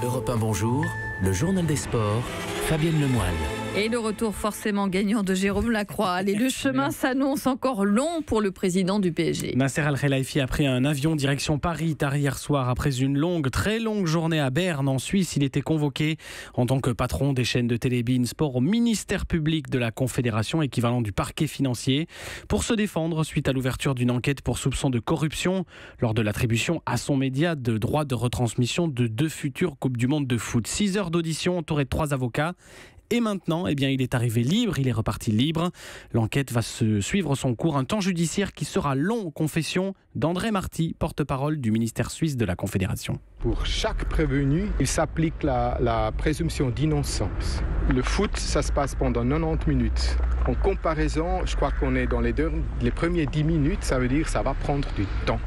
Europe 1, bonjour, le journal des sports, Fabienne Lemoine. Et le retour forcément gagnant de Jérôme Lacroix. Allez, le chemin s'annonce encore long pour le président du PSG. Nasser Al-Khelaifi a pris un avion direction Paris tard hier soir. Après une très longue journée à Berne, en Suisse, il était convoqué en tant que patron des chaînes de télé beIN Sport au ministère public de la Confédération, équivalent du parquet financier, pour se défendre suite à l'ouverture d'une enquête pour soupçon de corruption lors de l'attribution à son média de droits de retransmission de 2 futures Coupes du Monde de foot. 6 heures d'audition entouré de 3 avocats. Et maintenant, il est arrivé libre, il est reparti libre. L'enquête va suivre son cours, un temps judiciaire qui sera long. Confession d'André Marty, porte-parole du ministère suisse de la Confédération. Pour chaque prévenu, il s'applique la présomption d'innocence. Le foot, ça se passe pendant 90 minutes. En comparaison, je crois qu'on est dans les premiers 10 minutes, ça veut dire que ça va prendre du temps.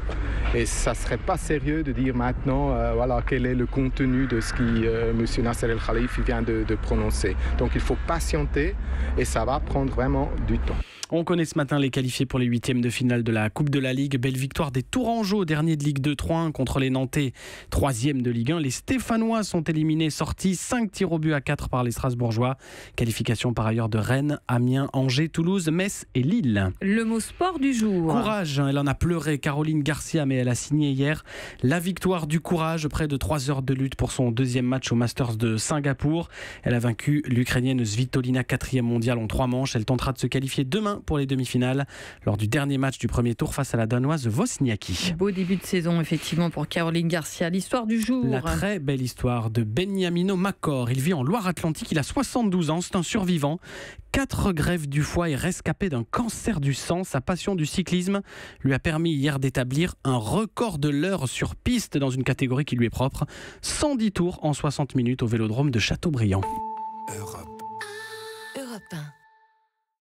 Et ça ne serait pas sérieux de dire maintenant, quel est le contenu de ce que M. Nasser Al-Khelaifi vient de prononcer. Donc il faut patienter et ça va prendre vraiment du temps. On connaît ce matin les qualifiés pour les 8e de finale de la Coupe de la Ligue. Belle victoire des Tourangeaux, dernier de Ligue 2 3-1 contre les Nantais, 3e de Ligue 1. Les Stéphanois sont éliminés, sortis 5 tirs au but à 4 par les Strasbourgeois. Qualification par ailleurs de Rennes, Amiens, Angers, Toulouse, Metz et Lille. Le mot sport du jour. Courage, elle en a pleuré, Caroline Garcia, mais elle a signé hier la victoire du courage. Près de 3 heures de lutte pour son 2e match au Masters de Singapour. Elle a vaincu l'Ukrainienne Svitolina, 4e mondiale en 3 manches. Elle tentera de se qualifier demain pour les demi-finales lors du dernier match du premier tour face à la Danoise Wozniacki. Beau début de saison effectivement pour Caroline Garcia. L'histoire du jour. La très belle histoire de Beniamino Macor. Il vit en Loire-Atlantique, il a 72 ans, c'est un survivant. 4 greffes du foie et rescapé d'un cancer du sang. Sa passion du cyclisme lui a permis hier d'établir un record de l'heure sur piste dans une catégorie qui lui est propre. 110 tours en 60 minutes au vélodrome de Châteaubriand. Europe 1.